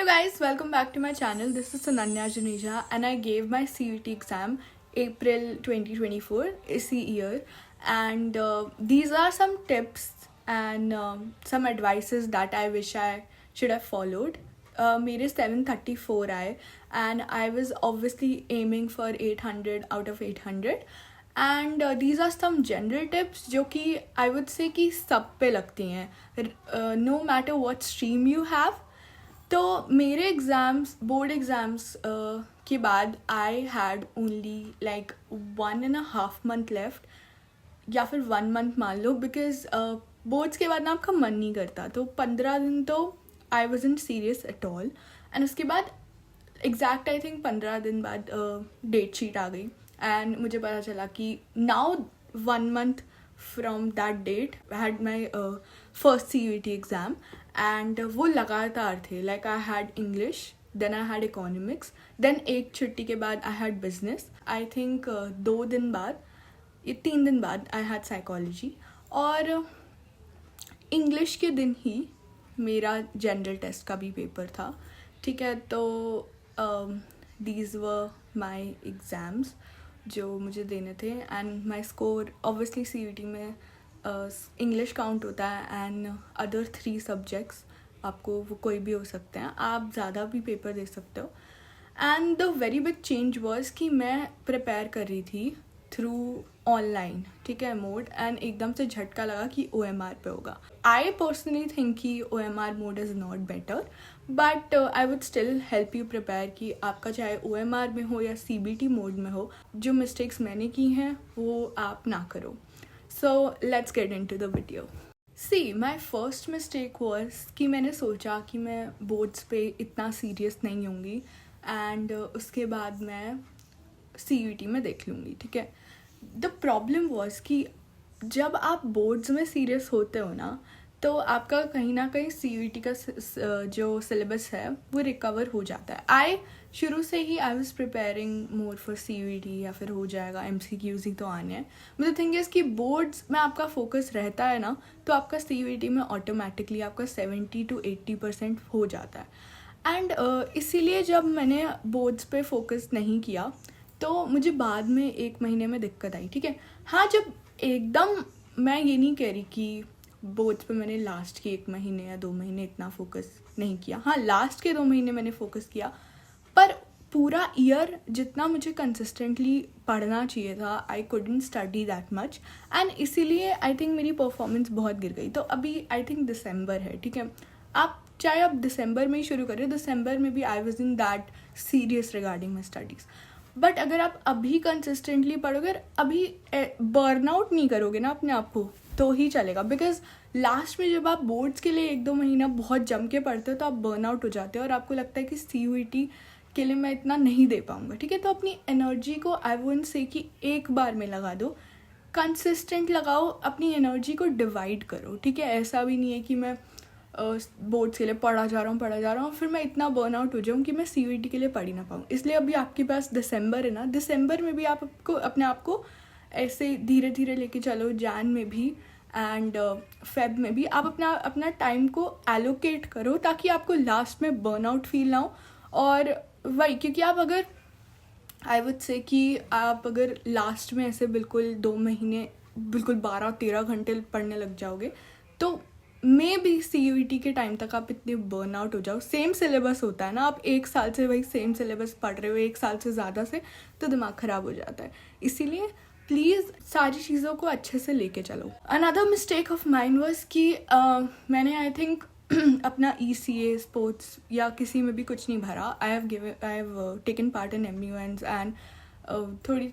Hello guys, welcome back to my channel. This is Sananya Janeja and I gave my CUET exam April 2024 इसी year and these are some tips and some advices that I wish I should have followed. मेरे 734 आए and I was obviously aiming for 800 out of 800 and these are some general tips जो कि I would say कि सब पे लगती हैं no matter what stream you have. तो मेरे एग्ज़ाम्स बोर्ड एग्ज़ाम्स के बाद I had only like 1.5 month left या फिर 1 month मान लो बिकॉज बोर्ड्स के बाद ना आपका मन नहीं करता तो 15 दिन तो आई wasn't serious at all and उसके बाद एग्जैक्ट आई थिंक 15 दिन बाद डेट शीट आ गई एंड मुझे पता चला कि now 1 month from that date I had my first CUET exam and वो लगातार थे like I had English then I had economics देन एक छुट्टी के बाद I had business I think 2 दिन बाद ये 3 दिन बाद आई हैड साइकोलॉजी और इंग्लिश के दिन ही मेरा जनरल टेस्ट का भी पेपर था. ठीक है, तो दीज वर माई एग्ज़ाम्स जो मुझे देने थे and my score obviously CUET में इंग्लिश काउंट होता है एंड अदर 3 सब्जेक्ट्स आपको वो कोई भी हो सकते हैं, आप ज़्यादा भी पेपर दे सकते हो. And the very big change was कि मैं प्रिपेयर कर रही थी थ्रू ऑनलाइन, ठीक है, मोड एंड एकदम से झटका लगा कि OMR पे होगा. आई पर्सनली थिंक कि OMR mode is not better but I would still help you prepare कि आपका चाहे OMR में हो या CBT मोड में हो, जो मिस्टेक्स मैंने की हैं वो आप ना करो. So let's get into the video. See, my first mistake was कि मैंने सोचा कि मैं बोर्ड्स पे इतना सीरियस नहीं होंगी एंड उसके बाद मैं CUET में देख लूँगी. ठीक है, द प्रॉब्लम वॉज कि जब आप बोर्ड्स में सीरियस होते हो ना तो आपका कहीं ना कहीं CUET का जो सिलेबस है वो रिकवर हो जाता है. आई शुरू से ही I was preparing more for CUET या फिर हो जाएगा MCQs ही तो आने हैं. मुझे थिंक इज़ कि बोर्ड्स में आपका फोकस रहता है ना तो आपका CUET में ऑटोमेटिकली आपका 70 to 80% हो जाता है. एंड इसीलिए जब मैंने बोर्ड्स पे फोकस नहीं किया तो मुझे बाद में 1 महीने में दिक्कत आई. ठीक है, हाँ, जब एकदम मैं ये नहीं कह रही कि बोर्ड्स पे मैंने लास्ट के 1 महीने या 2 महीने इतना फोकस नहीं किया. हाँ, लास्ट के 2 महीने मैंने फोकस किया पर पूरा ईयर जितना मुझे कंसिस्टेंटली पढ़ना चाहिए था I couldn't study that much and इसीलिए आई थिंक मेरी परफॉर्मेंस बहुत गिर गई. तो अभी आई थिंक दिसंबर है. ठीक है, आप चाहे आप दिसंबर में ही शुरू करें, दिसंबर में भी I was in that serious regarding my studies. But अगर आप अभी कंसिस्टेंटली पढ़ोगे, अभी बर्नआउट नहीं करोगे ना अपने आप को तो ही चलेगा. बिकॉज लास्ट में जब आप बोर्ड्स के लिए 1-2 महीना बहुत जम के पढ़ते हो तो आप बर्नआउट हो जाते हो और आपको लगता है कि CUET के लिए मैं इतना नहीं दे पाऊँगा. ठीक है, तो अपनी एनर्जी को आई वुडंट से कि एक बार में लगा दो, कंसिस्टेंट लगाओ, अपनी एनर्जी को डिवाइड करो. ठीक है, ऐसा भी नहीं है कि मैं बोर्ड्स के लिए पढ़ा जा रहा हूँ फिर मैं इतना बर्नआउट हो जाऊँ कि मैं CUET के लिए पढ़ ही ना पाऊँ. इसलिए अभी आपके पास दिसंबर है ना, दिसंबर में भी आपको अपने आप को ऐसे धीरे धीरे लेके चलो. जैन में भी एंड फेब में भी आप अपना टाइम को एलोकेट करो ताकि आपको लास्ट में बर्नआउट फील ना हो. और वही, क्योंकि आप अगर आई वुड से कि आप अगर लास्ट में ऐसे बिल्कुल 2 महीने बिल्कुल 12-13 घंटे पढ़ने लग जाओगे तो मे भी CUET के टाइम तक आप इतने बर्नआउट हो जाओ. सेम सिलेबस होता है ना, आप 1 साल से वही सेम सिलेबस पढ़ रहे हो 1 साल से ज़्यादा से, तो दिमाग ख़राब हो जाता है. इसीलिए प्लीज़ सारी चीज़ों को अच्छे से लेके चलो. Another mistake of mind was कि मैंने आई थिंक अपना ECA स्पोर्ट्स या किसी में भी कुछ नहीं भरा. I have taken part in MUNs and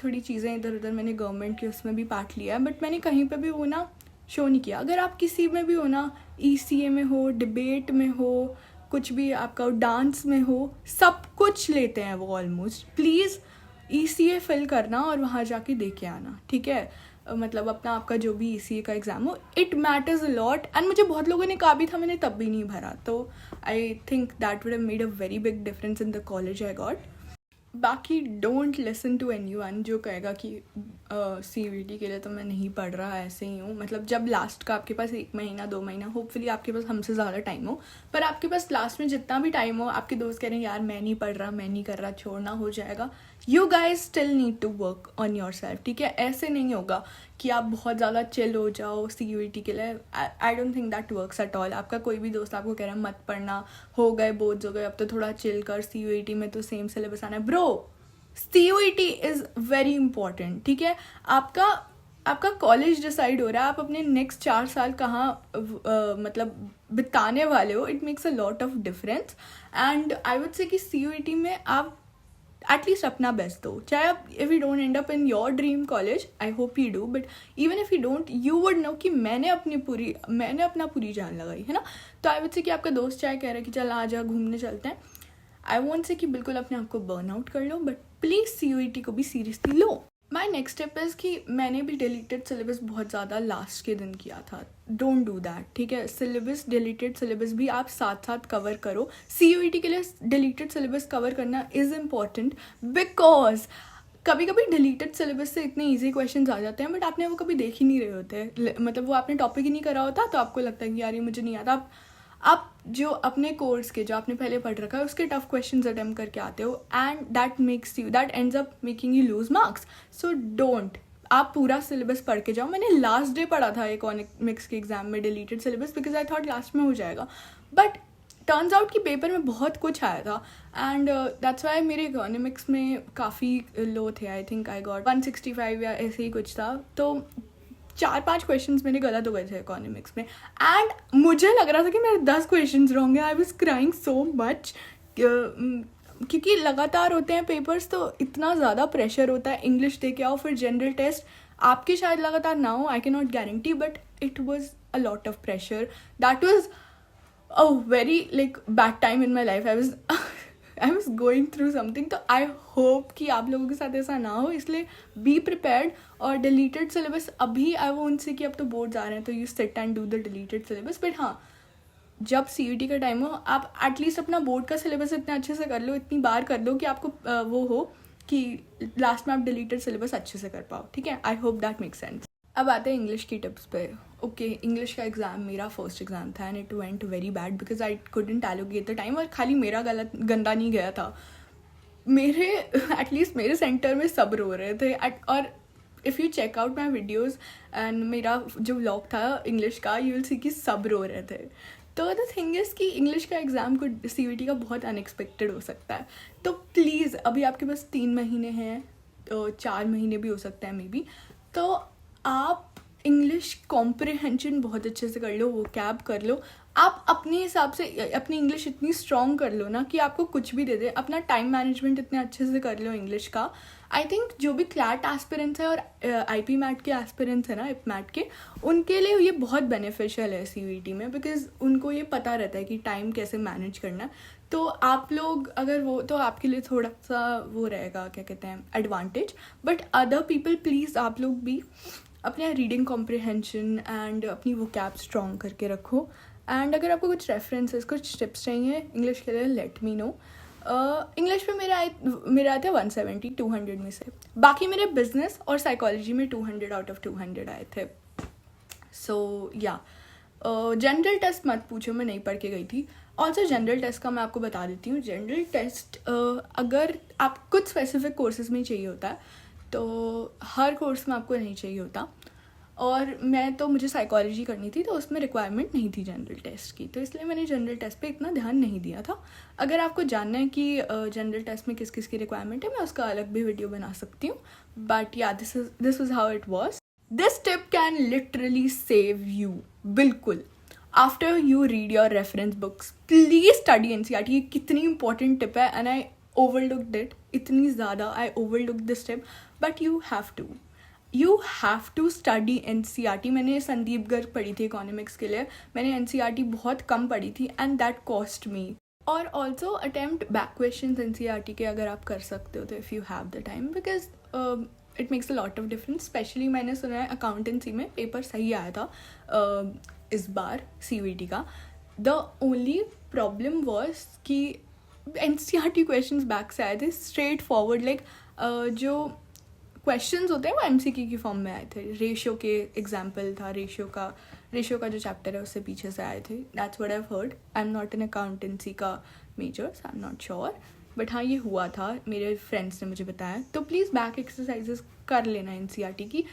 थोड़ी चीज़ें इधर उधर मैंने गवर्नमेंट के उसमें भी पार्ट लिया है बट मैंने कहीं पे भी वो ना शो नहीं किया. अगर आप किसी में भी हो ना, ECA में हो, डिबेट में हो, कुछ भी आपका डांस में हो, सब कुछ लेते हैं वो ऑलमोस्ट. प्लीज़ ECA फिल करना और वहाँ जाके दे के आना. ठीक है, मतलब अपना आपका जो भी ECA का एग्ज़ाम हो, it matters a lot. And मुझे बहुत लोगों ने कहा भी था, मैंने तब भी नहीं भरा. तो I think that would have made a very big difference in the college I got. बाकी डोंट लिसन टू एनीवन जो कहेगा कि CUET के लिए तो मैं नहीं पढ़ रहा, ऐसे ही हूँ. मतलब जब लास्ट का आपके पास 1 महीना 2 महीना, होपफुली आपके पास हमसे ज़्यादा टाइम हो, पर आपके पास लास्ट में जितना भी टाइम हो, आपके दोस्त कह रहे हैं यार मैं नहीं पढ़ रहा, मैं नहीं कर रहा, छोड़ना, हो जाएगा. You guys still need to work on yourself, ठीक है. ऐसे नहीं होगा कि आप बहुत ज़्यादा चिल हो जाओ CUET के लिए. I don't think that works at all. आपका कोई भी दोस्त आपको कह रहा है मत पढ़ना, हो गए बोझ हो गए, अब तो थोड़ा चिल कर, CUET में तो सेम सिलेबस आना है. Bro, CUET is very important, ठीक है. आपका कॉलेज डिसाइड हो रहा है, आप अपने नेक्स्ट 4 साल कहाँ मतलब बिताने वाले हो. It makes a lot of difference. And I would say कि CUET में आप एटलीस्ट अपना बेस्ट दो. चाहे आप, if you don't and up in your dream college, I hope you do, but even if you don't, you would know कि मैंने अपना पूरी जान लगाई है ना. तो आई वुड से कि आपका दोस्त चाहे कह रहा है कि चल आ जा घूमने चलते हैं, आई वॉन्ट से कि बिल्कुल अपने आप को बर्न आउट कर लो, बट प्लीज़ CUET को भी seriously low. My next step is कि मैंने भी डिलीटेड सिलेबस बहुत ज़्यादा लास्ट के दिन किया था. डोंट डू दैट, ठीक है. सिलेबस, डिलीटेड सिलेबस भी आप साथ साथ कवर करो. CUET के लिए डिलीटेड सिलेबस कवर करना इज़ इम्पॉर्टेंट, बिकॉज कभी कभी डिलीटेड सिलेबस से इतने ईजी क्वेश्चंस आ जाते हैं, बट आपने वो कभी देख ही नहीं रहे होते. मतलब वो आपने टॉपिक ही नहीं करा होता, तो आपको लगता है कि यार ये मुझे नहीं आता. आप जो अपने कोर्स के, जो आपने पहले पढ़ रखा है, उसके टफ क्वेश्चंस अटेम्प्ट करके आते हो, and that ends up making you lose marks. So don't. आप पूरा सिलेबस पढ़ के जाओ. मैंने लास्ट डे पढ़ा था इकोनॉमिक्स के एग्जाम में deleted syllabus, because I thought last में हो जाएगा, बट टर्न्स आउट कि पेपर में बहुत कुछ आया था. एंड दैट्स वाई मेरे इकोनॉमिक्स में काफ़ी लो थे. आई थिंक आई गॉट 165 या ऐसे ही कुछ था. तो 4-5 क्वेश्चंस मेरे गलत हो गए थे इकोनॉमिक्स में, एंड मुझे लग रहा था कि मेरे 10 क्वेश्चंस रॉन्ग है. I was crying so much, क्योंकि लगातार होते हैं पेपर्स, तो इतना ज़्यादा प्रेशर होता है. इंग्लिश दे के आओ, फिर जनरल टेस्ट. आपके शायद लगातार ना हो, I can not guarantee, but it was a lot of pressure. That was a very bad time in my life. I was going through something. तो आई होप कि आप लोगों के साथ ऐसा ना हो, इसलिए बी प्रिपेयर्ड. और डिलीटेड सिलेबस अभी आई वो उनसे कि अब तो बोर्ड्स आ रहे हैं, तो you sit and do the deleted syllabus. But हाँ, जब CUET का टाइम हो, आप एटलीस्ट अपना बोर्ड का सिलेबस इतने अच्छे से कर लो, इतनी बार कर लो कि आपको वो हो कि लास्ट में आप डिलीटेड सिलेबस अच्छे से कर पाओ, ठीक है. I hope that make sense. अब आते हैं इंग्लिश की टिप्स पे. ओके, इंग्लिश का एग्ज़ाम मेरा फर्स्ट एग्ज़ाम था, and it went very bad because I couldn't allocate the time. और खाली मेरा गंदा नहीं गया था, मेरे एटलीस्ट मेरे सेंटर में सब रो रहे थे. और if you check out my videos and मेरा जो व्लॉग था इंग्लिश का, यू विल सी कि सब रो रहे थे. तो द थिंग इज़ कि इंग्लिश का एग्ज़ाम को CUET का बहुत अनएक्सपेक्टेड हो सकता है. तो प्लीज़, अभी आपके पास 3 महीने हैं, तो 4 महीने भी हो सकता है मे बी. तो आप इंग्लिश कॉम्प्रिहेंशन बहुत अच्छे से कर लो, वो कैब कर लो. आप अपने हिसाब से अपनी इंग्लिश इतनी स्ट्रॉन्ग कर लो ना कि आपको कुछ भी दे दे. अपना टाइम मैनेजमेंट इतने अच्छे से कर लो इंग्लिश का. आई थिंक जो भी क्लैट एस्पिरेंट्स है और IP मैट के एस्पिरेंट्स है ना, IP मैट के, उनके लिए ये बहुत बेनिफिशियल है CUET में, बिकॉज उनको ये पता रहता है कि टाइम कैसे मैनेज करना है. तो आप लोग अगर वो, तो आपके लिए थोड़ा सा वो रहेगा, क्या कहते हैं, advantage. But other people, please आप लोग भी अपने रीडिंग कॉम्प्रिहेंशन एंड अपनी वो कैब स्ट्रॉन्ग करके रखो. एंड अगर आपको कुछ रेफरेंसेस, कुछ टिप्स चाहिए इंग्लिश के लिए, लेट मी नो. इंग्लिश में मेरे आते हैं 170 200 में से. बाकी मेरे बिजनेस और साइकोलॉजी में 200 आउट ऑफ 200 आए थे. सो या, जनरल टेस्ट मत पूछो, मैं नहीं पढ़ के गई थी. ऑल्सो जनरल टेस्ट का मैं आपको बता देती हूँ. जनरल टेस्ट अगर आप कुछ स्पेसिफिक कोर्सेज में चाहिए होता है, तो हर कोर्स में आपको नहीं चाहिए होता. और मुझे साइकोलॉजी करनी थी, तो उसमें रिक्वायरमेंट नहीं थी जनरल टेस्ट की, तो इसलिए मैंने जनरल टेस्ट पे इतना ध्यान नहीं दिया था. अगर आपको जानना है कि जनरल टेस्ट में किस किस की रिक्वायरमेंट है, मैं उसका अलग भी वीडियो बना सकती हूँ. But yeah, this is how it was. This tip can literally save you. बिल्कुल. After you read your reference books, please study NCERT. ये कितनी इंपॉर्टेंट टिप है, एंड आई ओवरलुक्ड इट. इतनी ज़्यादा I overlooked this tip, but you have to study NCERT. मैंने संदीप गर्ग पढ़ी थी economics के लिए. मैंने NCERT बहुत कम पढ़ी थी, एंड दैट कॉस्ट मी. और also attempt back questions NCERT के अगर आप कर सकते हो, तो if you have the time, because it makes a lot of difference. Specially मैंने सुना है अकाउंटेंसी में पेपर सही आया था इस बार CUET का. द ओनली प्रॉब्लम वॉज कि NCERT क्वेश्चंस बैक से आए थे, स्ट्रेट फॉरवर्ड. जो क्वेश्चंस होते हैं वो एमसीक्यू की फॉर्म में आए थे. रेशियो के एग्जाम्पल था, रेशियो का जो चैप्टर है उससे पीछे से आए थे. That's what I have heard. I am not in accountancy का major, so I am not sure, but हाँ ये हुआ था, मेरे फ्रेंड्स ने मुझे बताया. तो प्लीज़ बैक एक्सरसाइजेस कर लेना एनसीईआरटी की.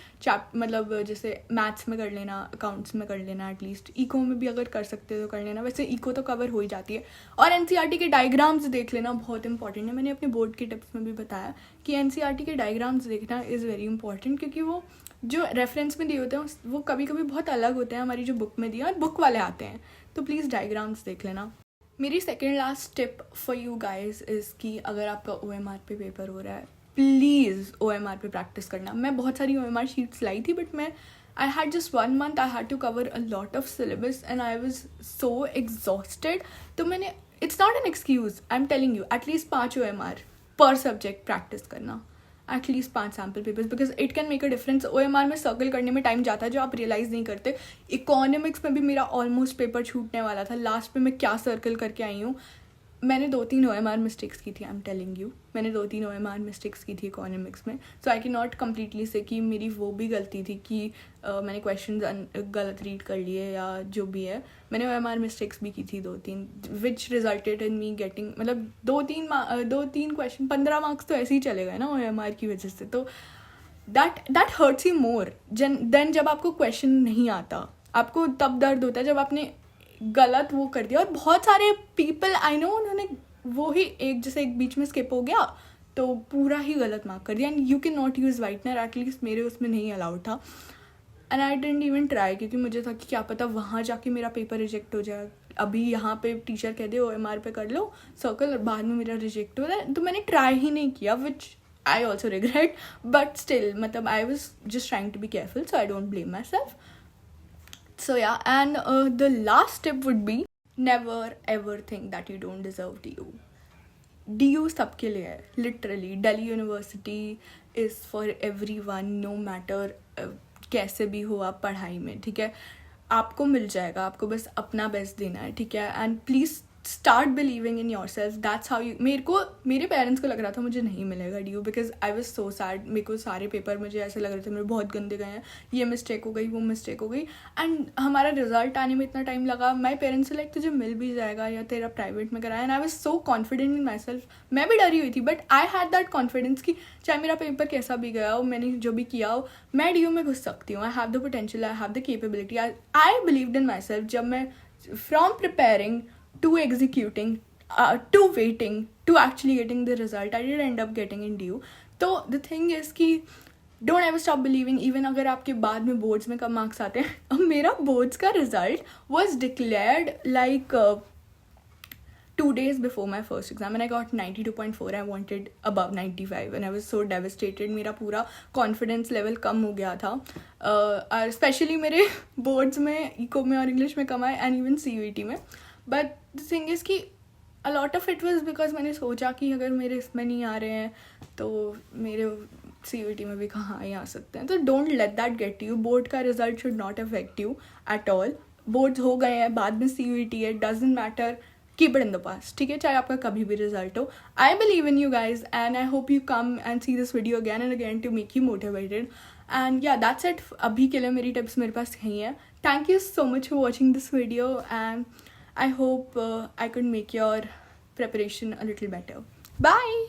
मतलब जैसे मैथ्स में कर लेना, अकाउंट्स में कर लेना, एटलीस्ट इको में भी अगर कर सकते हो तो कर लेना. वैसे इको तो कवर हो ही जाती है. और एनसीईआरटी के डायग्राम्स देख लेना, बहुत इंपॉर्टेंट है. मैंने अपने बोर्ड के टिप्स में भी बताया कि एनसीईआरटी के डायग्राम्स देखना इज़ वेरी इंपॉर्टेंट, क्योंकि वो जो रेफरेंस में दिए होते हैं वो कभी कभी बहुत अलग होते हैं हमारी जो बुक में दिए, और बुक वाले आते हैं. तो प्लीज़ डायग्राम्स देख लेना. मेरी second last tip for you guys is कि अगर आपका OMR पे पेपर हो रहा है, प्लीज़ OMR पे प्रैक्टिस करना. मैं बहुत सारी OMR शीट्स लाई थी, बट मैं I had just 1 month, I had to cover a lot of syllabus and I was so exhausted. तो मैंने, it's not an excuse, I am telling you, at least 5 OMR पर subject practice करना, at least 5 sample papers, because it can make a difference. OMR में circle करने में time जाता है जो आप रियलाइज़ नहीं करते. इकोनॉमिक्स में भी मेरा ऑलमोस्ट पेपर छूटने वाला था. लास्ट में मैं क्या सर्कल करके आई हूँ. मैंने 2-3 OMR मिस्टेक्स की थी, आई एम टेलिंग यू. मैंने 2-3 OMR मिस्टेक्स की थी इकोनॉमिक्स में. सो आई कैन नॉट कम्प्लीटली से कि मेरी वो भी गलती थी कि मैंने क्वेश्चन गलत रीड कर लिए या जो भी है. मैंने OMR मिस्टेक्स भी की थी 2-3, विच रिजल्टेड इन मी गेटिंग, मतलब 2-3 क्वेश्चन 15 मार्क्स तो ऐसे ही चले गए ना OMR की वजह से. तो that hurts you more than जब आपको क्वेश्चन नहीं आता. आपको तब दर्द होता है जब आपने गलत वो कर दिया. और बहुत सारे पीपल आई नो, उन्होंने वो ही एक बीच में स्किप हो गया तो पूरा ही गलत मार्क कर दिया. And you can not use whitener, at least मेरे उसमें नहीं अलाउड था. And I didn't even try, क्योंकि मुझे था कि क्या पता वहाँ जाके मेरा पेपर रिजेक्ट हो जाए. अभी यहाँ पे टीचर कह दे OMR पे कर लो सर्कल, और बाद में मेरा रिजेक्ट हो जाए. तो मैंने ट्राई ही नहीं किया, which I also regret. But still, मतलब I was just trying to be careful, so I don't blame myself. So yeah, and the last tip would be never ever think that you don't deserve DU. DU सबके लिए है, literally. Delhi University is for everyone, no matter कैसे भी हो आप पढ़ाई में, ठीक है. आपको मिल जाएगा, आपको बस अपना बेस्ट देना है, ठीक है. And please start believing in your self. That's how you. मेरे पेरेंट्स को लग रहा था मुझे नहीं मिलेगा DU, because I was so sad. मेरे को सारे पेपर मुझे ऐसे लग रहे थे मेरे बहुत गंदे गए हैं, ये मिस्टेक हो गई, वो मिस्टेक हो गई. एंड हमारा रिजल्ट आने में इतना टाइम लगा. माई पेरेंट्स से लाइक तुझे मिल भी जाएगा या तेरा प्राइवेट में कराया. And I was so confident in my self. मैं भी डरी हुई थी, but I had that confidence कि चाहे मेरा पेपर कैसा भी गया हो, मैंने जो भी किया हो, मैं DU में घुस सकती हूँ. I have the potential, I have the capability. I believed in my self. जब मैं from preparing to executing to waiting to actually getting the result, I did end up getting in DU. तो the thing is कि don't ever stop believing. even अगर आपके बाद में boards में कम marks आते हैं. अब मेरा बोर्ड्स का result was declared like 2 days before my first exam and I got 92.4. I wanted above 95 and I was so devastated. मेरा पूरा confidence level कम हो गया था. स्पेशली मेरे बोर्ड्स में इको में और इंग्लिश में कम आए एंड इवन CUET में. बट द थिंग इज़ कि अ lot of it was because मैंने सोचा कि अगर मेरे इसमें नहीं आ रहे हैं तो मेरे CUET में भी कहाँ ही आ सकते हैं. तो don't let that get you. Board का result should not affect you at all. Boards हो गए हैं, बाद में CUET है, doesn't matter. Keep it in the past, ठीक है, चाहे आपका कभी भी रिजल्ट हो. I believe in you guys and I hope you come and see this video again and again to make you motivated. And yeah that's it. अभी के लिए मेरी टिप्स मेरे पास यही है. Thank you so much for watching this video and I hope I could make your preparation a little better. Bye!